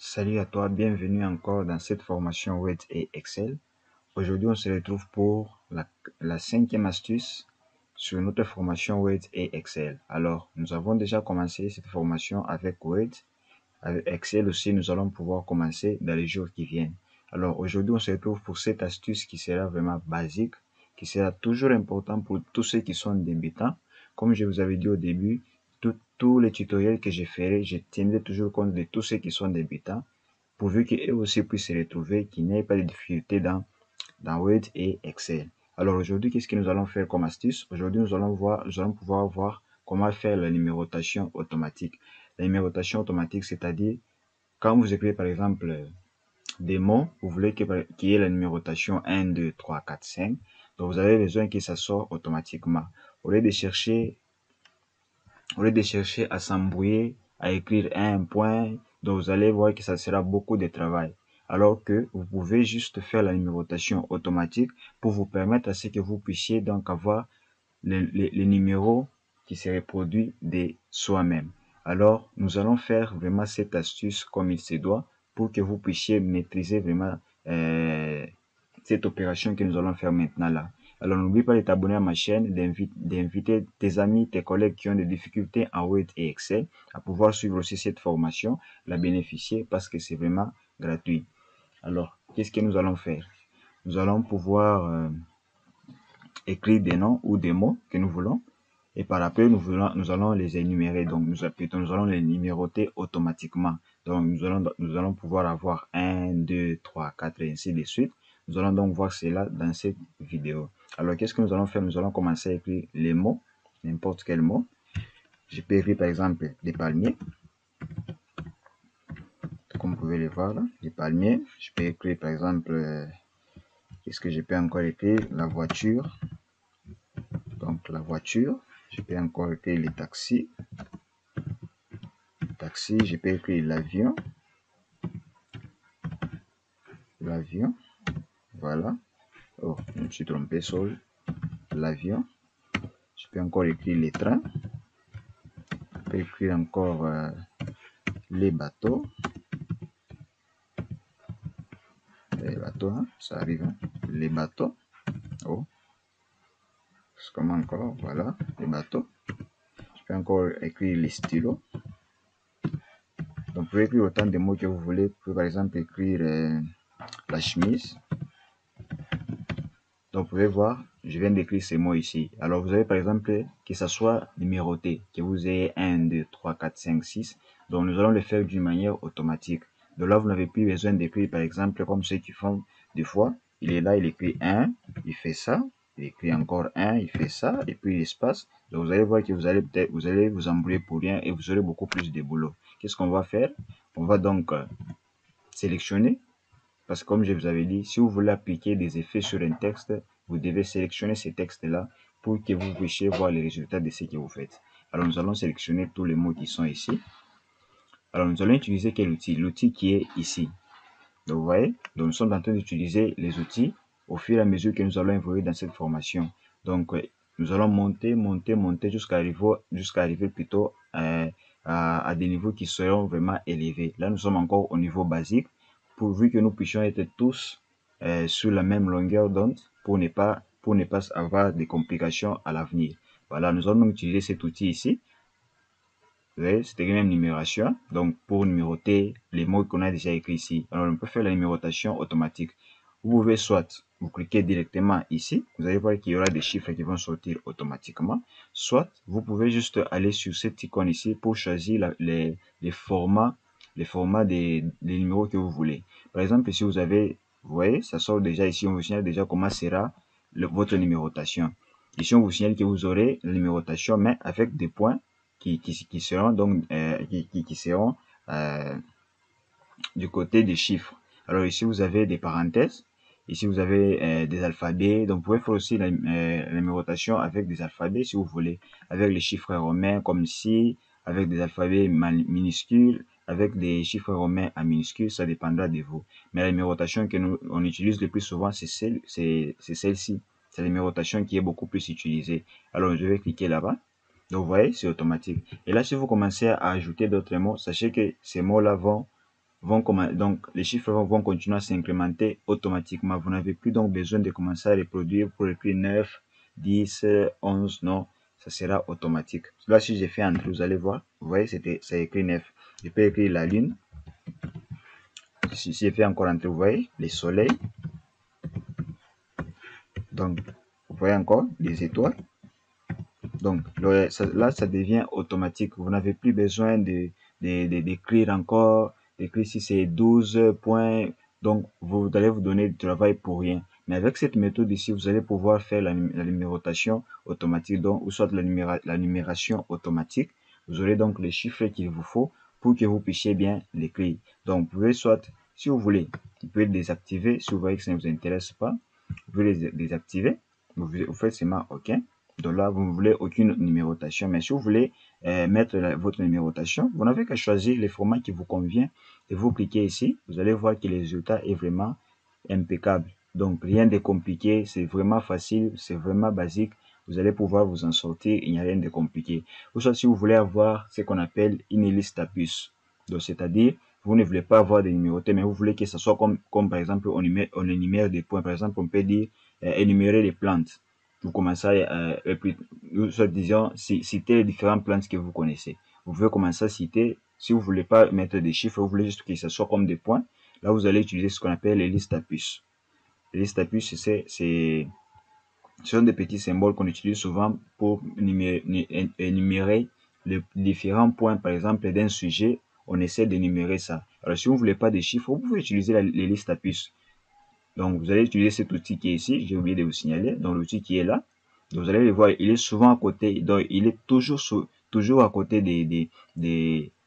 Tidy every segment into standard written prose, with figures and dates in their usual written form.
Salut à toi, bienvenue encore dans cette formation Word et Excel. Aujourd'hui, on se retrouve pour la cinquième astuce sur notre formation Word et Excel. Alors, nous avons déjà commencé cette formation avec Word. Avec Excel aussi, nous allons pouvoir commencer dans les jours qui viennent. Alors, aujourd'hui, on se retrouve pour cette astuce qui sera vraiment basique, qui sera toujours important pour tous ceux qui sont débutants. Comme je vous avais dit au début, tous les tutoriels que je ferai, je tiendrai toujours compte de tous ceux qui sont débutants, pourvu qu'eux aussi puissent se retrouver, qu'ils n'aient pas de difficultés dans Word et Excel. Alors aujourd'hui, qu'est-ce que nous allons faire comme astuce? Aujourd'hui, nous allons pouvoir voir comment faire la numérotation automatique. La numérotation automatique, c'est-à-dire quand vous écrivez par exemple des mots, vous voulez qu'il y ait la numérotation 1, 2, 3, 4, 5. Donc vous avez besoin que ça sorte automatiquement. Au lieu de chercher à s'embrouiller, à écrire un point, donc vous allez voir que ça sera beaucoup de travail. Alors que vous pouvez juste faire la numérotation automatique pour vous permettre à ce que vous puissiez donc avoir les numéros qui se reproduisent de soi-même. Alors, nous allons faire vraiment cette astuce comme il se doit pour que vous puissiez maîtriser vraiment cette opération que nous allons faire maintenant là. Alors, n'oublie pas de t'abonner à ma chaîne, d'inviter tes amis, tes collègues qui ont des difficultés en Word et Excel à pouvoir suivre aussi cette formation, la bénéficier parce que c'est vraiment gratuit. Alors, qu'est-ce que nous allons faire? Nous allons pouvoir écrire des noms ou des mots que nous voulons. Et par après, nous allons les énumérer. Donc, nous allons les numéroter automatiquement. Donc, nous allons pouvoir avoir 1, 2, 3, 4 et ainsi de suite. Nous allons donc voir cela dans cette vidéo. Alors, qu'est-ce que nous allons faire? Nous allons commencer à écrire les mots, n'importe quel mot. Je peux écrire par exemple des palmiers. Comme vous pouvez le voir là, des palmiers. Je peux écrire par exemple, qu'est-ce que je peux encore écrire? La voiture. Donc, la voiture. Je peux encore écrire les taxis. Taxi, je peux écrire l'avion. L'avion. Voilà. Oh, je me suis trompé sur l'avion. Je peux encore écrire les trains. Je peux écrire encore les bateaux. Les bateaux, hein, ça arrive. Hein. Les bateaux. Oh. Comment encore? Voilà, les bateaux. Je peux encore écrire les stylos. Donc, vous pouvez écrire autant de mots que vous voulez. Vous pouvez par exemple écrire la chemise. Donc, vous pouvez voir, je viens d'écrire ces mots ici. Alors, vous avez par exemple que ça soit numéroté, que vous ayez 1, 2, 3, 4, 5, 6. Donc, nous allons le faire d'une manière automatique. Donc là, vous n'avez plus besoin d'écrire, par exemple, comme ceux qui font des fois. Il est là, il écrit 1, il fait ça. Il écrit encore 1, il fait ça. Et puis, il espace. Donc, vous allez voir que vous allez vous embrouiller pour rien et vous aurez beaucoup plus de boulot. Qu'est-ce qu'on va faire? On va donc sélectionner. Parce que comme je vous avais dit, si vous voulez appliquer des effets sur un texte, vous devez sélectionner ces textes-là pour que vous puissiez voir les résultats de ce que vous faites. Alors, nous allons sélectionner tous les mots qui sont ici. Alors, nous allons utiliser quel outil? L'outil qui est ici. Donc, vous voyez, donc, nous sommes en train d'utiliser les outils au fur et à mesure que nous allons évoluer dans cette formation. Donc, nous allons monter jusqu'à arriver plutôt à des niveaux qui seront vraiment élevés. Là, nous sommes encore au niveau basique, pourvu que nous puissions être tous sur la même longueur d'onde pour ne pas avoir des complications à l'avenir. Voilà, nous allons utiliser cet outil ici. Vous voyez, c'est une même numération. Donc, pour numéroter les mots qu'on a déjà écrits ici, alors on peut faire la numérotation automatique. Vous pouvez soit vous cliquez directement ici, vous allez voir qu'il y aura des chiffres qui vont sortir automatiquement. Soit vous pouvez juste aller sur cette icône ici pour choisir les formats des numéros que vous voulez. Par exemple, si vous avez, vous voyez, ça sort déjà ici, on vous signale déjà comment sera votre numérotation. Ici, on vous signale que vous aurez la numérotation, mais avec des points qui seront donc qui seront du côté des chiffres. Alors ici vous avez des parenthèses, ici vous avez des alphabets, donc vous pouvez faire aussi la numérotation avec des alphabets si vous voulez, avec les chiffres romains comme ici, avec des alphabets minuscules, avec des chiffres romains en minuscules, ça dépendra de vous. Mais la numérotation que on utilise le plus souvent, c'est celle-ci. C'est la numérotation qui est beaucoup plus utilisée. Alors je vais cliquer là-bas. Donc vous voyez, c'est automatique. Et là, si vous commencez à ajouter d'autres mots, sachez que ces mots-là vont donc les chiffres vont continuer à s'incrémenter automatiquement. Vous n'avez plus donc besoin de commencer à reproduire pour écrire 9, 10, 11, non, ça sera automatique. Là, si j'ai fait entrée, vous allez voir, vous voyez, ça écrit 9. Je peux écrire la lune. Si j'ai fait encore entrer, vous voyez, les soleils. Donc, vous voyez encore les étoiles. Donc, là, ça devient automatique. Vous n'avez plus besoin d'écrire encore, d'écrire si c'est 12 points. Donc, vous allez vous donner du travail pour rien. Mais avec cette méthode ici, vous allez pouvoir faire la numérotation automatique, donc, ou soit la numération automatique. Vous aurez donc les chiffres qu'il vous faut pour que vous puissiez bien l'écrire. Donc, vous pouvez soit, si vous voulez, vous pouvez désactiver. Si vous voyez que ça ne vous intéresse pas, vous pouvez les désactiver. Vous faites seulement OK. Donc là, vous ne voulez aucune numérotation. Mais si vous voulez mettre votre numérotation, vous n'avez qu'à choisir le format qui vous convient et vous cliquez ici. Vous allez voir que le résultat est vraiment impeccable. Donc, rien de compliqué. C'est vraiment facile. C'est vraiment basique. Vous allez pouvoir vous en sortir. Il n'y a rien de compliqué. Ou soit si vous voulez avoir ce qu'on appelle une liste à puces. Donc, c'est-à-dire, vous ne voulez pas avoir des numérotés, mais vous voulez que ce soit comme par exemple, on énumère des points. Par exemple, on peut dire énumérer les plantes. Vous commencez disons, citer les différentes plantes que vous connaissez. Vous pouvez commencer à citer, si vous ne voulez pas mettre des chiffres, vous voulez juste que ce soit comme des points. Là, vous allez utiliser ce qu'on appelle les listes à puces. Les listes à puces, ce sont des petits symboles qu'on utilise souvent pour énumérer les différents points, par exemple, d'un sujet. On essaie d'énumérer ça. Alors, si vous ne voulez pas des chiffres, vous pouvez utiliser les listes à puces. Donc, vous allez utiliser cet outil qui est ici. J'ai oublié de vous signaler. Donc, l'outil qui est là. Donc, vous allez le voir, il est souvent à côté. Donc, il est toujours à côté de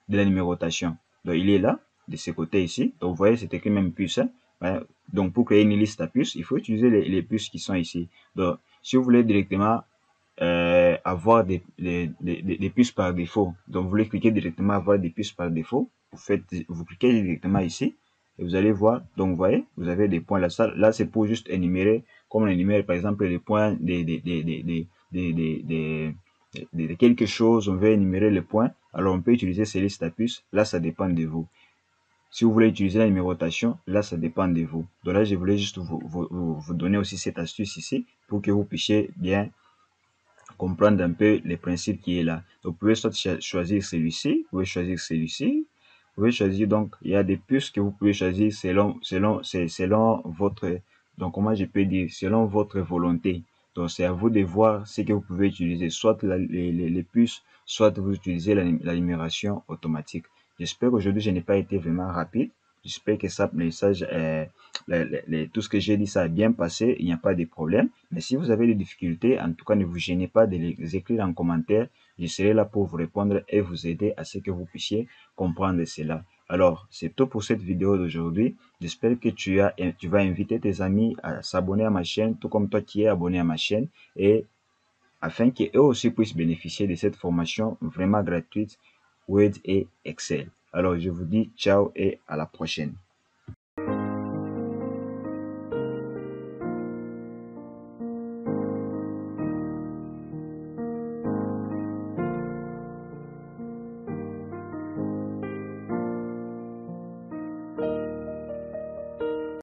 la numérotation. Donc, il est là, de ce côté ici. Donc, vous voyez, c'est écrit même puce. Hein. Donc, pour créer une liste à puces, il faut utiliser les puces qui sont ici. Donc, si vous voulez directement avoir des puces par défaut, donc vous voulez cliquer directement avoir des puces par défaut, vous cliquez directement ici. Et vous allez voir, donc vous voyez, vous avez des points là. Là, c'est pour juste énumérer, comme on énumère par exemple les points de quelque chose, on veut énumérer les points. Alors on peut utiliser ces listes à puces. Là, ça dépend de vous. Si vous voulez utiliser la numérotation, là, ça dépend de vous. Donc là, je voulais juste vous donner aussi cette astuce ici pour que vous puissiez bien comprendre un peu les principes qui est là. Donc, vous pouvez soit choisir celui-ci, vous pouvez choisir celui-ci. Vous pouvez choisir, donc, il y a des puces que vous pouvez choisir selon votre, donc, comment je peux dire, selon votre volonté. Donc, c'est à vous de voir ce que vous pouvez utiliser, soit les puces, soit vous utilisez la numération automatique. J'espère qu'aujourd'hui, je n'ai pas été vraiment rapide. J'espère que ça, message, tout ce que j'ai dit, ça a bien passé. Il n'y a pas de problème. Mais si vous avez des difficultés, en tout cas, ne vous gênez pas de les écrire en commentaire. Je serai là pour vous répondre et vous aider à ce que vous puissiez comprendre cela. Alors, c'est tout pour cette vidéo d'aujourd'hui. J'espère que tu vas inviter tes amis à s'abonner à ma chaîne, tout comme toi qui es abonné à ma chaîne, et afin qu'eux aussi puissent bénéficier de cette formation vraiment gratuite Word et Excel. Alors, je vous dis ciao et à la prochaine.